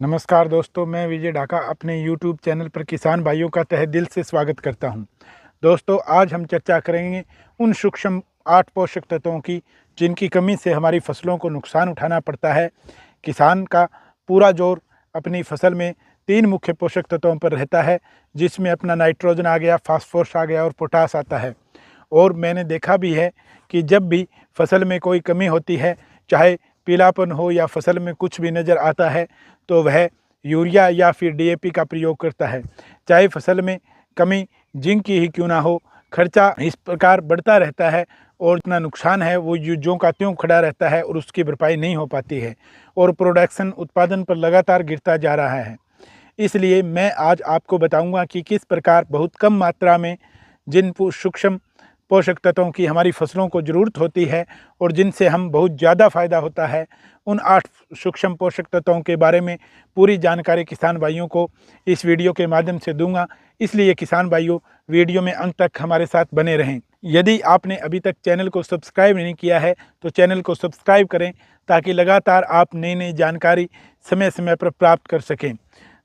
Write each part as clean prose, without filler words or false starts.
नमस्कार दोस्तों, मैं विजय ढाका अपने YouTube चैनल पर किसान भाइयों का तहे दिल से स्वागत करता हूं। दोस्तों, आज हम चर्चा करेंगे उन सूक्ष्म 8 पोषक तत्वों की जिनकी कमी से हमारी फसलों को नुकसान उठाना पड़ता है। किसान का पूरा जोर अपनी फसल में 3 मुख्य पोषक तत्वों पर रहता है, जिसमें अपना नाइट्रोजन आ गया, फास्फोरस आ गया और पोटास आता है। और मैंने देखा भी है कि जब भी फसल में कोई कमी होती है, चाहे पीलापन हो या फसल में कुछ भी नज़र आता है, तो वह यूरिया या फिर DAP का प्रयोग करता है। चाहे फसल में कमी जिंक की ही क्यों ना हो, खर्चा इस प्रकार बढ़ता रहता है और इतना नुकसान है वो ज्यों का त्यों खड़ा रहता है और उसकी भरपाई नहीं हो पाती है और प्रोडक्शन उत्पादन पर लगातार गिरता जा रहा है। इसलिए मैं आज आपको बताऊंगा कि किस प्रकार बहुत कम मात्रा में जिन सूक्ष्म पोषक तत्वों की हमारी फसलों को ज़रूरत होती है और जिनसे हम बहुत ज़्यादा फ़ायदा होता है, उन 8 सूक्ष्म पोषक तत्वों के बारे में पूरी जानकारी किसान भाइयों को इस वीडियो के माध्यम से दूंगा। इसलिए किसान भाइयों, वीडियो में अंत तक हमारे साथ बने रहें। यदि आपने अभी तक चैनल को सब्सक्राइब नहीं किया है तो चैनल को सब्सक्राइब करें, ताकि लगातार आप नई नई जानकारी समय समय पर प्राप्त कर सकें।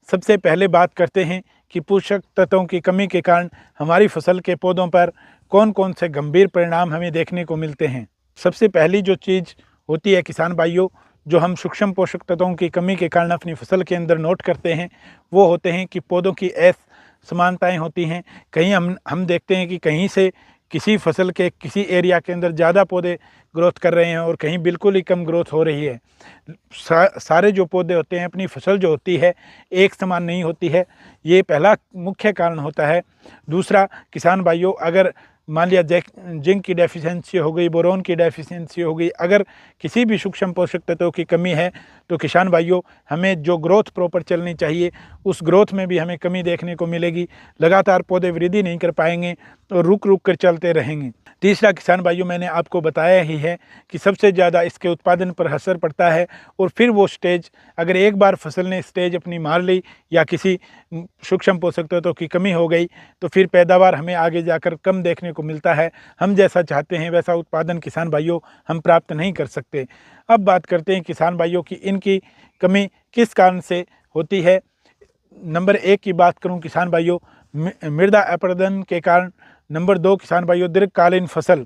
सबसे पहले बात करते हैं कि पोषक तत्वों की कमी के कारण हमारी फसल के पौधों पर कौन कौन से गंभीर परिणाम हमें देखने को मिलते हैं। सबसे पहली जो चीज़ होती है किसान भाइयों, जो हम सूक्ष्म पोषक तत्वों की कमी के कारण अपनी फसल के अंदर नोट करते हैं, वो होते हैं कि पौधों की असमानताएं होती हैं। कहीं हम देखते हैं कि कहीं से किसी फसल के किसी एरिया के अंदर ज़्यादा पौधे ग्रोथ कर रहे हैं और कहीं बिल्कुल ही कम ग्रोथ हो रही है। सारे जो पौधे होते हैं, अपनी फसल जो होती है एक समान नहीं होती है। ये पहला मुख्य कारण होता है। दूसरा, किसान भाइयों, अगर मान लिया जिंक की डेफिशिएंसी हो गई, बोरोन की डेफिशिएंसी हो गई, अगर किसी भी सूक्ष्म पोषक तत्वों की कमी है तो किसान भाइयों, हमें जो ग्रोथ प्रॉपर चलनी चाहिए उस ग्रोथ में भी हमें कमी देखने को मिलेगी। लगातार पौधे वृद्धि नहीं कर पाएंगे और रुक रुक कर चलते रहेंगे। तीसरा, किसान भाइयों, मैंने आपको बताया ही है कि सबसे ज़्यादा इसके उत्पादन पर असर पड़ता है। और फिर वो स्टेज, अगर एक बार फसल ने स्टेज अपनी मार ली या किसी सूक्ष्म पोषक तत्वों की कमी हो गई, तो फिर पैदावार हमें आगे जाकर कम देखने को मिलता है। हम जैसा चाहते हैं वैसा उत्पादन किसान भाइयों हम प्राप्त नहीं कर सकते। अब बात करते हैं किसान भाइयों की इनकी कमी किस कारण से होती है। नंबर 1 की बात करूं किसान भाइयों, मृदा अपरदन के कारण। नंबर 2 किसान भाइयों, दीर्घकालीन फसल।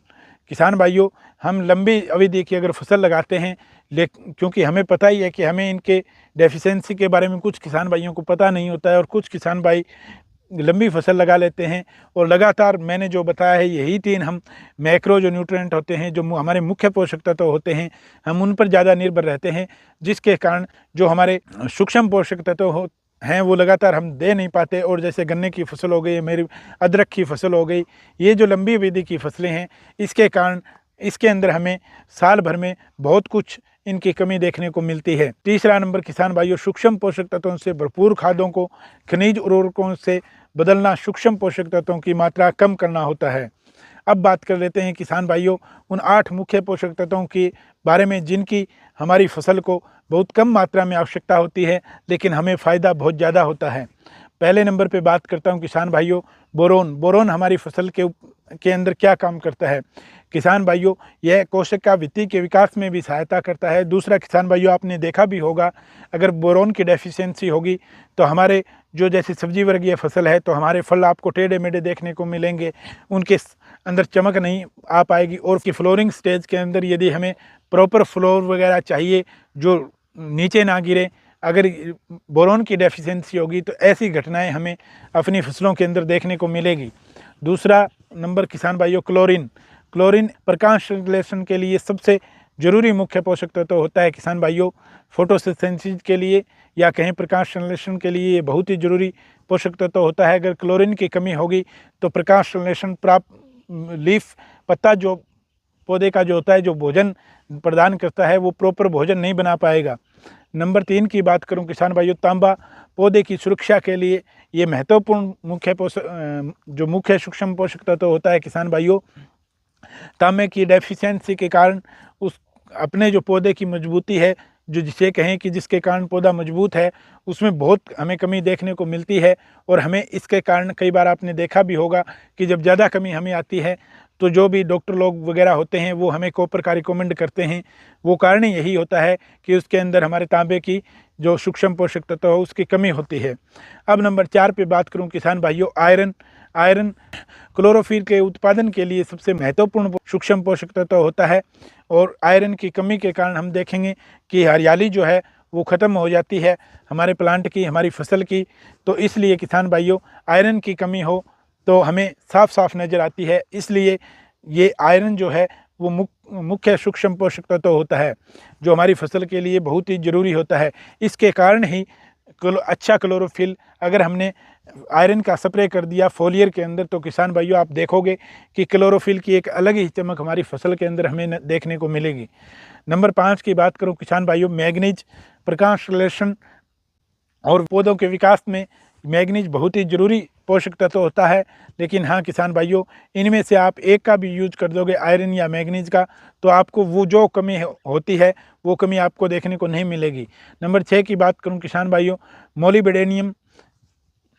किसान भाइयों, हम लंबी अवधि की अगर फसल लगाते हैं, लेकिन क्योंकि हमें पता ही है कि हमें इनके डेफिशिएंसी के बारे में कुछ किसान भाइयों को पता नहीं होता है और कुछ किसान भाई लंबी फसल लगा लेते हैं और लगातार मैंने जो बताया है यही 3 हम मैक्रो जो न्यूट्रिएंट होते हैं, जो हमारे मुख्य पोषक तत्व होते हैं, हम उन पर ज़्यादा निर्भर रहते हैं, जिसके कारण जो हमारे सूक्ष्म पोषक तत्व हैं वो लगातार हम दे नहीं पाते। और जैसे गन्ने की फसल हो गई, मेरी अदरक की फसल हो गई, ये जो लंबी अवधि की फसलें हैं, इसके कारण इसके अंदर हमें साल भर में बहुत कुछ इनकी कमी देखने को मिलती है। तीसरा नंबर किसान भाइयों, सूक्ष्म पोषक तत्वों से भरपूर खादों को खनिज उर्वरकों से बदलना, सूक्ष्म पोषक तत्वों की मात्रा कम करना होता है। अब बात कर लेते हैं किसान भाइयों उन 8 मुख्य पोषक तत्वों के बारे में जिनकी हमारी फसल को बहुत कम मात्रा में आवश्यकता होती है, लेकिन हमें फ़ायदा बहुत ज़्यादा होता है। पहले नंबर पे बात करता हूँ किसान भाइयों, बोरोन। बोरोन हमारी फसल के अंदर क्या काम करता है किसान भाइयों, यह कोशिका भित्ति के विकास में भी सहायता करता है। दूसरा किसान भाइयों, आपने देखा भी होगा, अगर बोरोन की डेफिशिएंसी होगी तो हमारे जो जैसे सब्जी वर्गीय फसल है तो हमारे फल आपको टेढ़े मेढ़े देखने को मिलेंगे, उनके अंदर चमक नहीं आ पाएगी। और की फ्लोरिंग स्टेज के अंदर यदि हमें प्रॉपर फ्लोर वगैरह चाहिए जो नीचे ना गिरे, अगर बोरोन की डेफिशिएंसी होगी तो ऐसी घटनाएं हमें अपनी फसलों के अंदर देखने को मिलेगी। दूसरा नंबर किसान भाइयों, क्लोरीन। क्लोरीन प्रकाश संश्लेषण के लिए सबसे जरूरी मुख्य पोषक तत्व होता है किसान भाइयों। फोटोसिंथेसिस के लिए या कहीं प्रकाश संश्लेषण के लिए ये बहुत ही जरूरी पोषक तत्व होता है। अगर क्लोरीन की कमी होगी तो प्रकाश संश्लेषण लीफ, पत्ता जो पौधे का जो होता है, जो भोजन प्रदान करता है, वो प्रॉपर भोजन नहीं बना पाएगा। नंबर 3 की बात करूं किसान भाइयों, तांबा। पौधे की सुरक्षा के लिए ये महत्वपूर्ण जो मुख्य सूक्ष्म पोषक तत्व होता है किसान भाइयों। तांबे की डेफिशिएंसी के कारण उस अपने जो पौधे की मजबूती है, जो जिसे कहें कि जिसके कारण पौधा मजबूत है, उसमें बहुत हमें कमी देखने को मिलती है। और हमें इसके कारण कई बार आपने देखा भी होगा कि जब ज़्यादा कमी हमें आती है तो जो भी डॉक्टर लोग वगैरह होते हैं वो हमें कॉपर का रिकमेंड करते हैं। वो कारण यही होता है कि उसके अंदर हमारे तांबे की जो सूक्ष्म पोषक तत्व है उसकी कमी होती है। अब नंबर 4 पे बात करूं किसान भाइयों, आयरन क्लोरोफिल के उत्पादन के लिए सबसे महत्वपूर्ण सूक्ष्म पोषक तत्व होता है, और आयरन की कमी के कारण हम देखेंगे कि हरियाली जो है वो ख़त्म हो जाती है हमारे प्लांट की, हमारी फसल की। तो इसलिए किसान भाइयों, आयरन की कमी हो तो हमें साफ साफ नज़र आती है। इसलिए ये आयरन जो है वो मुख्य सूक्ष्म पोषक तत्व होता है जो हमारी फसल के लिए बहुत ही ज़रूरी होता है। इसके कारण ही अच्छा क्लोरोफिल अगर हमने आयरन का स्प्रे कर दिया फोलियर के अंदर, तो किसान भाइयों आप देखोगे कि क्लोरोफिल की एक अलग ही चमक हमारी फसल के अंदर हमें देखने को मिलेगी। नंबर 5 की बात करूं किसान भाइयों, मैग्नीज प्रकाश संश्लेषण और पौधों के विकास में मैग्नीज बहुत ही ज़रूरी पोषक तत्व होता है। लेकिन हाँ किसान भाइयों, इनमें से आप एक का भी यूज कर दोगे आयरन या मैग्नीज का, तो आपको वो जो कमी होती है वो कमी आपको देखने को नहीं मिलेगी। नंबर 6 की बात करूं किसान भाइयों, मोलिब्डेनम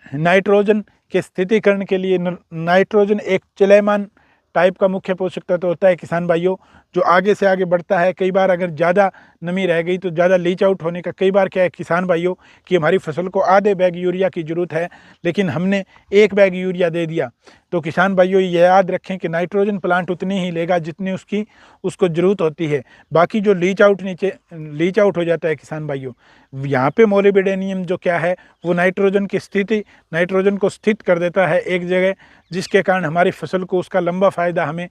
नाइट्रोजन के स्थितिकरण के लिए। नाइट्रोजन एक चलयमान टाइप का मुख्य पोषक तत्व होता है किसान भाइयों, जो आगे से आगे बढ़ता है। कई बार अगर ज़्यादा नमी रह गई तो ज़्यादा लीच आउट होने का कई बार क्या है किसान भाइयों कि हमारी फसल को आधे बैग यूरिया की ज़रूरत है, लेकिन हमने 1 बैग यूरिया दे दिया। तो किसान भाइयों ये याद रखें कि नाइट्रोजन प्लांट उतनी ही लेगा जितनी उसको ज़रूरत होती है। बाकी जो लीच आउट हो जाता है किसान भाइयों, यहाँ पे मोलिब्डेनम जो क्या है वो नाइट्रोजन को स्थित कर देता है एक जगह, जिसके कारण हमारी फसल को उसका लंबा फ़ायदा हमें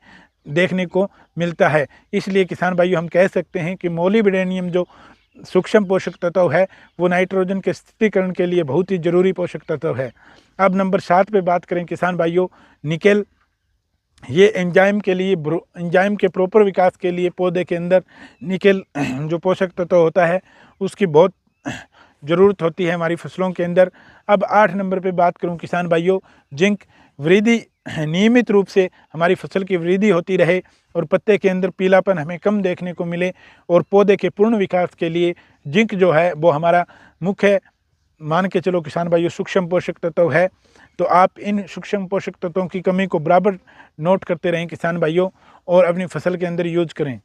देखने को मिलता है। इसलिए किसान भाइयों हम कह सकते हैं कि मोलिब्डेनम जो सूक्ष्म पोषक तत्व है वो नाइट्रोजन के स्थिरीकरण के लिए बहुत ही ज़रूरी पोषक तत्व है। अब नंबर 7 पे बात करें किसान भाइयों, निकेल। ये एंजाइम के प्रॉपर विकास के लिए पौधे के अंदर निकेल जो पोषक तत्व होता है उसकी बहुत ज़रूरत होती है हमारी फसलों के अंदर। अब 8 नंबर पे बात करूं किसान भाइयों, जिंक। वृद्धि नियमित रूप से हमारी फसल की वृद्धि होती रहे और पत्ते के अंदर पीलापन हमें कम देखने को मिले, और पौधे के पूर्ण विकास के लिए जिंक जो है वो हमारा मुख्य मान के चलो किसान भाइयों सूक्ष्म पोषक तत्व है। तो आप इन सूक्ष्म पोषक तत्वों की कमी को बराबर नोट करते रहें किसान भाइयों, और अपनी फसल के अंदर यूज करें।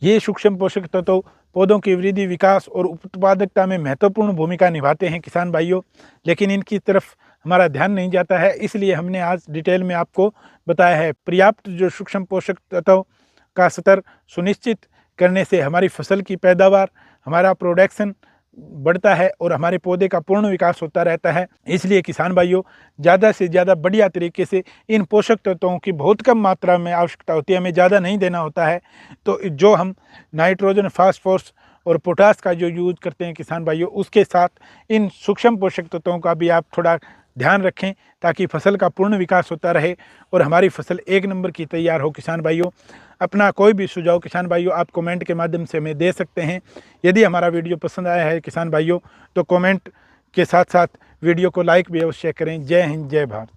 ये सूक्ष्म पोषक तत्व पौधों की वृद्धि, विकास और उत्पादकता में महत्वपूर्ण भूमिका निभाते हैं किसान भाइयों, लेकिन इनकी तरफ हमारा ध्यान नहीं जाता है। इसलिए हमने आज डिटेल में आपको बताया है। पर्याप्त जो सूक्ष्म पोषक तत्व का स्तर सुनिश्चित करने से हमारी फसल की पैदावार, हमारा प्रोडक्शन बढ़ता है और हमारे पौधे का पूर्ण विकास होता रहता है। इसलिए किसान भाइयों ज़्यादा से ज़्यादा बढ़िया तरीके से इन पोषक तत्वों की बहुत कम मात्रा में आवश्यकता होती है, हमें ज़्यादा नहीं देना होता है। तो जो हम नाइट्रोजन, फास्फोरस और पोटास का जो यूज़ करते हैं किसान भाइयों, उसके साथ इन सूक्ष्म पोषक तत्वों का भी आप थोड़ा ध्यान रखें ताकि फसल का पूर्ण विकास होता रहे और हमारी फसल 1 नंबर की तैयार हो। किसान भाइयों, अपना कोई भी सुझाव किसान भाइयों आप कमेंट के माध्यम से हमें दे सकते हैं। यदि हमारा वीडियो पसंद आया है किसान भाइयों तो कमेंट के साथ साथ वीडियो को लाइक भी अवश्य करें। जय हिंद, जय भारत।